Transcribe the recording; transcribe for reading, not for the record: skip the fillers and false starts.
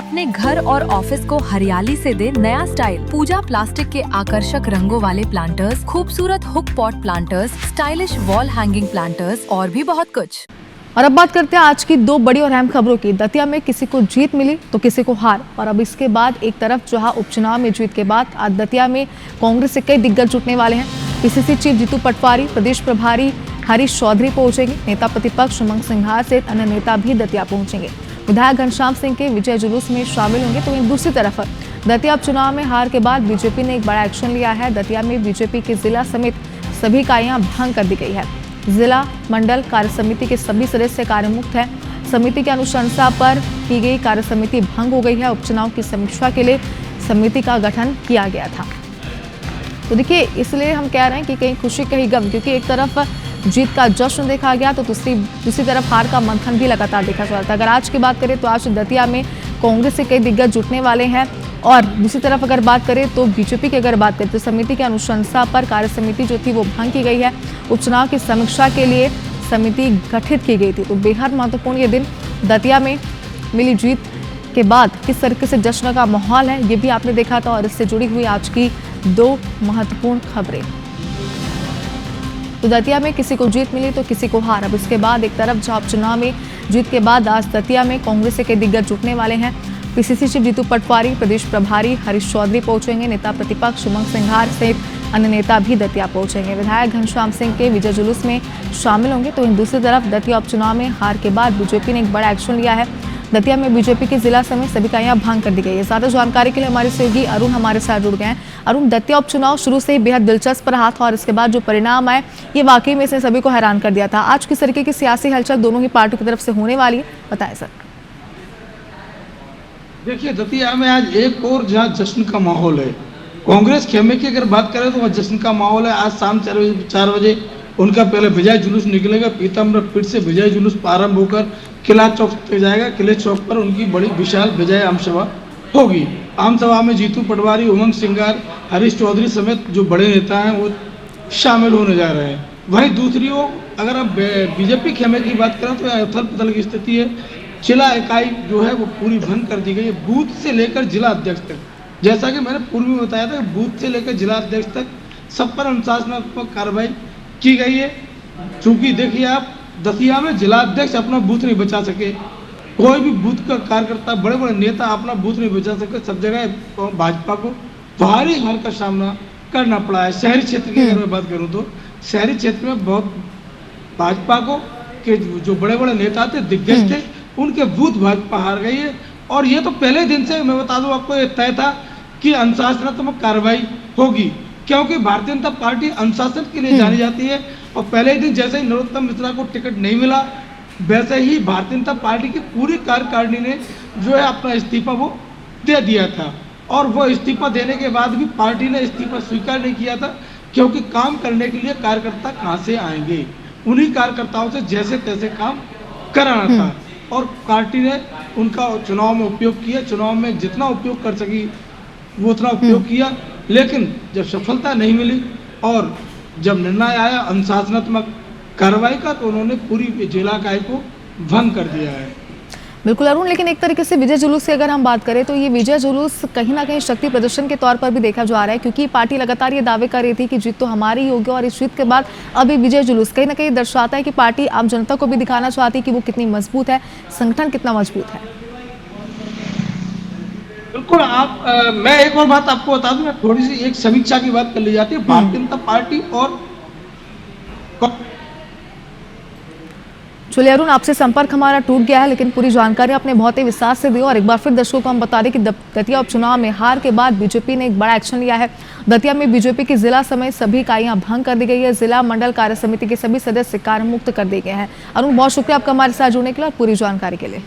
अपने घर और ऑफिस को हरियाली से दे नया स्टाइल। पूजा प्लास्टिक के आकर्षक रंगों वाले प्लांटर्स, खूबसूरत hook pot planters, stylish wall hanging planters और भी बहुत कुछ। और अब बात करते हैं आज की दो बड़ी और अहम खबरों की। दतिया में किसी को जीत मिली तो किसी को हार। और अब इसके बाद एक तरफ जहां उपचुनाव में जीत के बाद आज दतिया में कांग्रेस से कई दिग्गज जुटने वाले हैं। पीसीसी चीफ जीतू पटवारी, प्रदेश प्रभारी हरीश चौधरी पहुंचेंगे। नेता प्रतिपक्ष उमंग सिंघार सहित अन्य नेता भी दतिया पहुंचेंगे। विधायक घनश्याम सिंह के विजय जुलूस में शामिल होंगे। तो वहीं दूसरी तरफ दतिया उपचुनाव में हार के बाद बीजेपी ने एक बड़ा एक्शन लिया है। दतिया में बीजेपी के जिला समेत सभी इकाइयां भंग कर दी गई है। जिला मंडल कार्य समिति के सभी सदस्य कार्यमुक्त हैं। समिति की अनुशंसा पर की गई कार्य समिति भंग हो गई है। उपचुनाव की समीक्षा के लिए समिति का गठन किया गया था। तो देखिए, इसलिए हम कह रहे हैं कि कहीं खुशी कहीं गम, क्योंकि एक तरफ जीत का जश्न देखा गया तो दूसरी तरफ हार का मंथन भी लगातार देखा जा रहा था। अगर आज की बात करें तो आज दतिया में कांग्रेस से कई दिग्गज जुटने वाले हैं। और दूसरी तरफ अगर बात करें तो बीजेपी की अगर बात करें तो समिति की अनुशंसा पर कार्य समिति जो थी वो भंग की गई है। उपचुनाव की समीक्षा के लिए समिति गठित की गई थी। तो बेहद महत्वपूर्ण ये दिन दतिया में मिली जीत के बाद किस तरीके से जश्न का माहौल है ये भी आपने देखा था। और इससे जुड़ी हुई आज की दो महत्वपूर्ण खबरें। तो दतिया में किसी को जीत मिली तो किसी को हार। अब इसके बाद एक तरफ जहां उपचुनाव में जीत के बाद आज दतिया में कांग्रेस के दिग्गज जुटने वाले हैं। पीसीसी चीफ जीतू पटवारी, प्रदेश प्रभारी हरीश चौधरी पहुंचेंगे। नेता प्रतिपक्ष उमंग सिंघार सहित अन्य नेता भी दतिया पहुंचेंगे। विधायक घनश्याम सिंह के विजय जुलूस में शामिल होंगे। तो दूसरी तरफ दतिया उपचुनाव में हार के बाद बीजेपी ने एक बड़ा एक्शन लिया है। दतिया में बीजेपी की जिला समेत सभी इकाइयां भंग कर दी गई है। ज्यादा जानकारी के लिए हमारे सहयोगी अरुण हमारे साथ जुड़ गए हैं। अरुण, दतिया उपचुनाव शुरू से ही बेहद दिलचस्प रहा था और इसके बाद जो परिणाम आए ये वाकई में इसने सभी को हैरान कर दिया था। आज किस तरीके की सियासी हलचल दोनों ही पार्टियों की तरफ से होने वाली है, बताएं सर। देखिए, दतिया में आज एक और जहाँ जश्न का माहौल है। कांग्रेस खेमे की अगर बात करें तो वह जश्न का माहौल है। आज शाम 4 बजे उनका पहले विजय जुलूस निकलेगा। पीताम्बर पीठ से विजय जुलूस प्रारंभ होकर किला चौक तक जाएगा। किले चौक पर उनकी बड़ी विशाल विजय आमसभा होगी। आमसभा में जीतू पटवारी, उमंग सिंघार, हरीश चौधरी समेत जो बड़े नेता हैं वो शामिल होने जा रहे हैं। वहीं दूसरी ओर अगर हम बीजेपी खेमे की बात करें तो यहाँ उथल पुथल की स्थिति है। जिला इकाई जो है वो पूरी भंग कर दी गई है, बूथ से लेकर जिला अध्यक्ष तक। जैसा कि मैंने पूर्व में बताया था, बूथ से लेकर जिला अध्यक्ष तक सब पर अनुशासनात्मक कार्रवाई की गई है। चूंकि देखिए आप, दतिया में जिला अध्यक्ष अपना बूथ नहीं बचा सके, कोई भी बूथ का कार्यकर्ता, बड़े बड़े नेता अपना बूथ नहीं बचा सके। सब जगह भाजपा को भारी हार का सामना करना पड़ा है। शहरी क्षेत्र की अगर मैं बात करूँ तो शहरी क्षेत्र में बहुत भाजपा को के जो बड़े बड़े नेता थे, दिग्गज थे, उनके बूथ भाजपा हार गई है। और ये तो पहले दिन से मैं बता दूं आपको, ये तय था कि अनुशासनात्मक कार्रवाई होगी, क्योंकि भारतीय जनता पार्टी अनुशासन के लिए जानी जाती है। और पहले दिन जैसे ही नरोत्तम मिश्रा को टिकट नहीं मिला, वैसे ही भारतीय जनता पार्टी की पूरी कार्यकारिणी ने जो है अपना इस्तीफा वो दे दिया था। और वो इस्तीफा देने के बाद भी पार्टी ने इस्तीफा स्वीकार नहीं किया था, क्योंकि काम करने के लिए कार्यकर्ता कहाँ से आएंगे, उन्हीं कार्यकर्ताओं से जैसे तैसे काम कराना था। और पार्टी ने उनका चुनाव में उपयोग किया। चुनाव में जितना उपयोग कर सकी वो उतना उपयोग किया, लेकिन जब सफलता नहीं मिली और जब निर्णय आया अनुशासनात्मक कार्रवाई का, तो उन्होंने पूरी जिला इकाई को भंग कर दिया है। बिल्कुल अरुण, लेकिन एक तरीके से विजय जुलूस की अगर हम बात करें तो ये विजय जुलूस कहीं ना कहीं शक्ति प्रदर्शन के तौर पर भी देखा जा रहा है, क्योंकि पार्टी लगातार ये दावे कर रही थी कि जीत तो हमारी होगी। और इस जीत के बाद अब ये विजय जुलूस कहीं ना कहीं दर्शाता है कि पार्टी आम जनता को भी दिखाना चाहती है कि वो कितनी मजबूत है, संगठन कितना मजबूत है। बिल्कुल मैं एक और बात आपको बता दूं, थोड़ी सी एक समीक्षा की बात कर ली जाती है। भारतीय जनता पार्टी और चलिए अरुण, आपसे संपर्क हमारा टूट गया है, लेकिन पूरी जानकारी आपने बहुत ही विस्तार से दी। और एक बार फिर दर्शकों को हम बता दें कि दतिया उपचुनाव में हार के बाद बीजेपी ने एक बड़ा एक्शन लिया है। दतिया में बीजेपी की जिला समेत सभी इकाइयां भंग कर दी गई है। जिला मंडल कार्य समिति के सभी सदस्य कार्य मुक्त कर दिए गए हैं। अरुण, बहुत शुक्रिया आपका हमारे साथ जुड़ने के लिए और पूरी जानकारी के लिए।